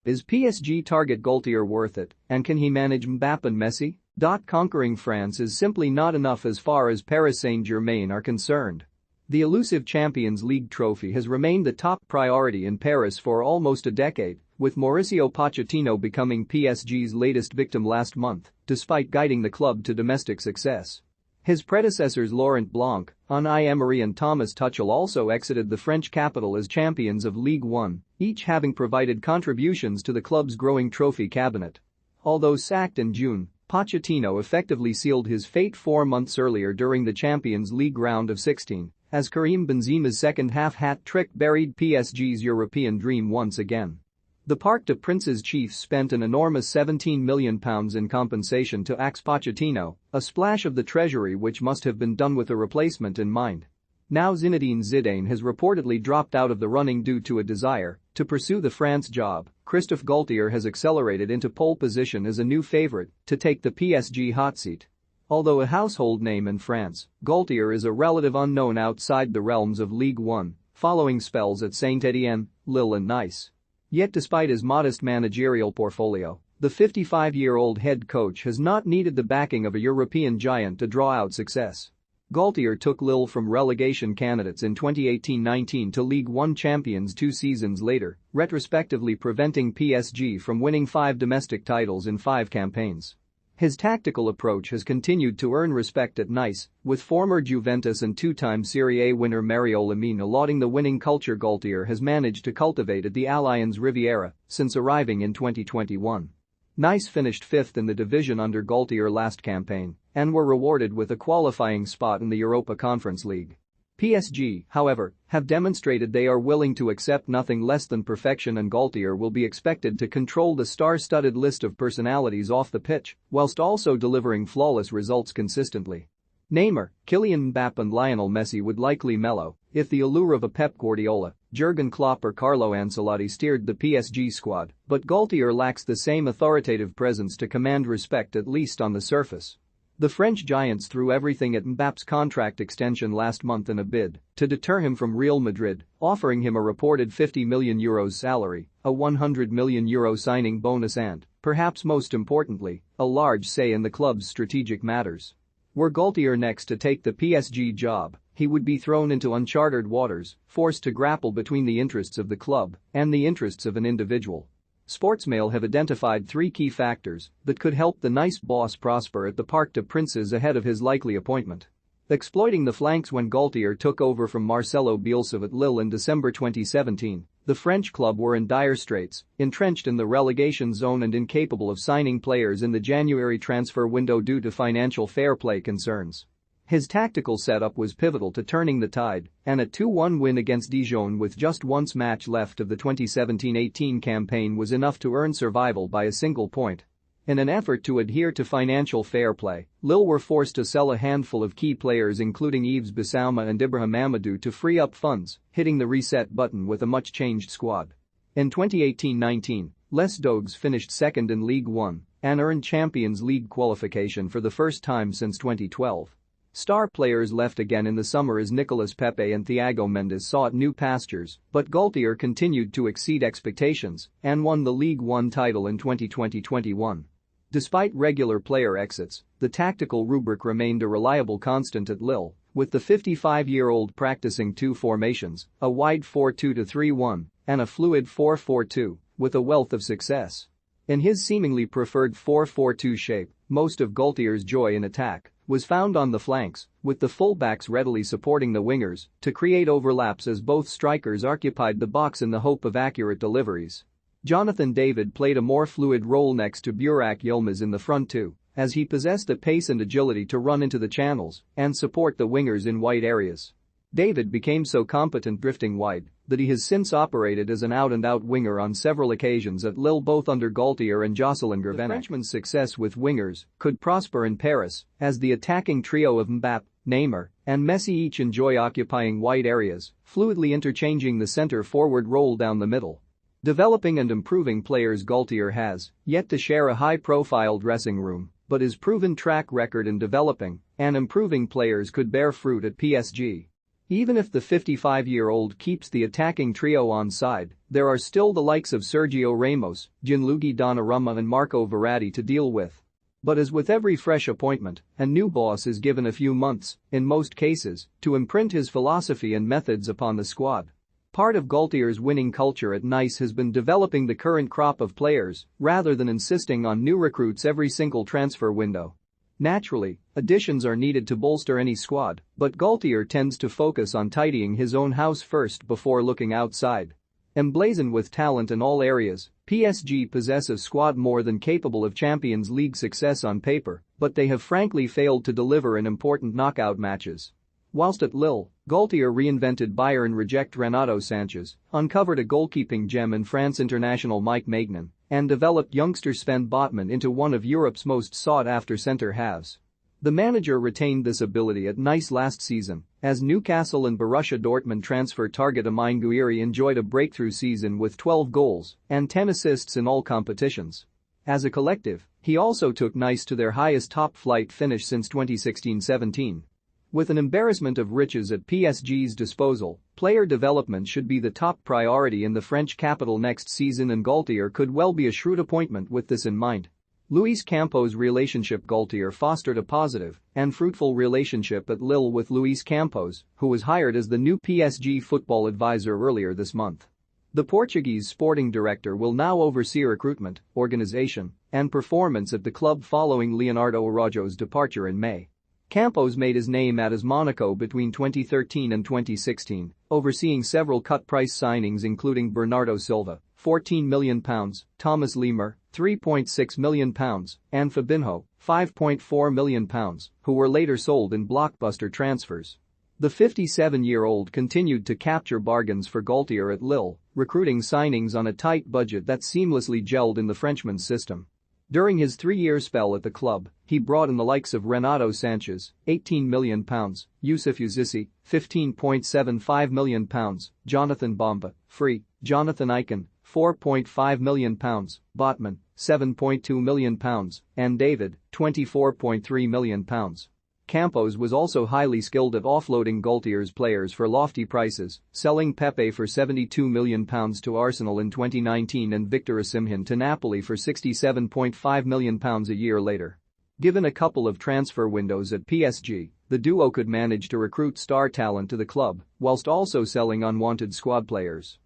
Is PSG target Galtier worth it, and can he manage Mbappe and Messi? Conquering France is simply not enough as far as Paris Saint-Germain are concerned. The elusive Champions League trophy has remained the top priority in Paris for almost a decade, with Mauricio Pochettino becoming PSG's latest victim last month, despite guiding the club to domestic success. His predecessors Laurent Blanc, Unai Emery and Thomas Tuchel also exited the French capital as champions of Ligue 1, each having provided contributions to the club's growing trophy cabinet. Although sacked in June, Pochettino effectively sealed his fate 4 months earlier during the Champions League round of 16, as Karim Benzema's second-half hat-trick buried PSG's European dream once again. The Parc des Princes chiefs spent an enormous £17 million in compensation to axe Pochettino, a splash of the treasury which must have been done with a replacement in mind. Now Zinedine Zidane has reportedly dropped out of the running due to a desire to pursue the France job. Christophe Galtier has accelerated into pole position as a new favorite to take the PSG hot seat. Although a household name in France, Galtier is a relative unknown outside the realms of Ligue 1, following spells at Saint-Étienne, Lille and Nice. Yet despite his modest managerial portfolio, the 55-year-old head coach has not needed the backing of a European giant to draw out success. Galtier took Lille from relegation candidates in 2018-19 to Ligue 1 champions 2 seasons later, retrospectively preventing PSG from winning 5 domestic titles in 5 campaigns. His tactical approach has continued to earn respect at Nice, with former Juventus and 2-time Serie A winner Mario Lemina lauding the winning culture Galtier has managed to cultivate at the Allianz Riviera since arriving in 2021. Nice finished 5th in the division under Galtier last campaign and were rewarded with a qualifying spot in the Europa Conference League. PSG, however, have demonstrated they are willing to accept nothing less than perfection, and Galtier will be expected to control the star-studded list of personalities off the pitch, whilst also delivering flawless results consistently. Neymar, Kylian Mbappe and Lionel Messi would likely mellow if the allure of a Pep Guardiola, Jurgen Klopp or Carlo Ancelotti steered the PSG squad, but Galtier lacks the same authoritative presence to command respect, at least on the surface. The French giants threw everything at Mbappe's contract extension last month in a bid to deter him from Real Madrid, offering him a reported €50 million salary, a €100 million signing bonus and, perhaps most importantly, a large say in the club's strategic matters. Were Galtier next to take the PSG job, he would be thrown into uncharted waters, forced to grapple between the interests of the club and the interests of an individual. Sportsmail have identified 3 key factors that could help the Nice boss prosper at the Parc des Princes ahead of his likely appointment. Exploiting the flanks. When Galtier took over from Marcelo Bielsa at Lille in December 2017, the French club were in dire straits, entrenched in the relegation zone and incapable of signing players in the January transfer window due to financial fair play concerns. His tactical setup was pivotal to turning the tide, and a 2-1 win against Dijon with just one match left of the 2017-18 campaign was enough to earn survival by a single point. In an effort to adhere to financial fair play, Lille were forced to sell a handful of key players including Yves Bissouma and Ibrahim Amadou to free up funds, hitting the reset button with a much-changed squad. In 2018-19, Les Dogs finished second in Ligue 1 and earned Champions League qualification for the first time since 2012. Star players left again in the summer as Nicolas Pepe and Thiago Mendes sought new pastures, but Galtier continued to exceed expectations and won the Ligue 1 title in 2020-21. Despite regular player exits, the tactical rubric remained a reliable constant at Lille, with the 55-year-old practicing 2 formations, a wide 4-2-3-1 and a fluid 4-4-2, with a wealth of success. In his seemingly preferred 4-4-2 shape, most of Galtier's joy in attack was found on the flanks, with the fullbacks readily supporting the wingers to create overlaps as both strikers occupied the box in the hope of accurate deliveries. Jonathan David played a more fluid role next to Burak Yilmaz in the front 2, as he possessed the pace and agility to run into the channels and support the wingers in wide areas. David became so competent drifting wide that he has since operated as an out-and-out winger on several occasions at Lille, both under Galtier and Jocelyn Gourvenec. The Frenchman's success with wingers could prosper in Paris as the attacking trio of Mbappe, Neymar, and Messi each enjoy occupying wide areas, fluidly interchanging the center-forward role down the middle. Developing and improving players. Galtier has yet to share a high-profile dressing room, but his proven track record in developing and improving players could bear fruit at PSG. Even if the 55-year-old keeps the attacking trio on side, there are still the likes of Sergio Ramos, Gianluigi Donnarumma and Marco Verratti to deal with. But as with every fresh appointment, a new boss is given a few months, in most cases, to imprint his philosophy and methods upon the squad. Part of Galtier's winning culture at Nice has been developing the current crop of players rather than insisting on new recruits every single transfer window. Naturally, additions are needed to bolster any squad, but Galtier tends to focus on tidying his own house first before looking outside. Emblazoned with talent in all areas, PSG possess a squad more than capable of Champions League success on paper, but they have frankly failed to deliver in important knockout matches. Whilst at Lille, Galtier reinvented Bayern reject Renato Sanchez, uncovered a goalkeeping gem in France international Mike Maignan, and developed youngster Sven Botman into one of Europe's most sought-after centre-halves. The manager retained this ability at Nice last season, as Newcastle and Borussia Dortmund transfer target Amine Gouiri enjoyed a breakthrough season with 12 goals and 10 assists in all competitions. As a collective, he also took Nice to their highest top-flight finish since 2016-17. With an embarrassment of riches at PSG's disposal, player development should be the top priority in the French capital next season, and Galtier could well be a shrewd appointment with this in mind. Luis Campos' relationship. Galtier fostered a positive and fruitful relationship at Lille with Luis Campos, who was hired as the new PSG football advisor earlier this month. The Portuguese sporting director will now oversee recruitment, organization, and performance at the club following Leonardo Araujo's departure in May. Campos made his name at AS Monaco between 2013 and 2016, overseeing several cut-price signings including Bernardo Silva, £14 million, Thomas Lemar, £3.6 million, and Fabinho, £5.4 million, who were later sold in blockbuster transfers. The 57-year-old continued to capture bargains for Galtier at Lille, recruiting signings on a tight budget that seamlessly gelled in the Frenchman's system. During his 3-year spell at the club, he brought in the likes of Renato Sanchez, £18 million, Youssouf Youssouf, £15.75 million, Jonathan Bamba, free, Jonathan Eichen, £4.5 million, Botman, £7.2 million, and David, £24.3 million. Campos was also highly skilled at offloading Galtier's players for lofty prices, selling Pepe for £72 million to Arsenal in 2019 and Victor Osimhen to Napoli for £67.5 million a year later. Given a couple of transfer windows at PSG, the duo could manage to recruit star talent to the club whilst also selling unwanted squad players.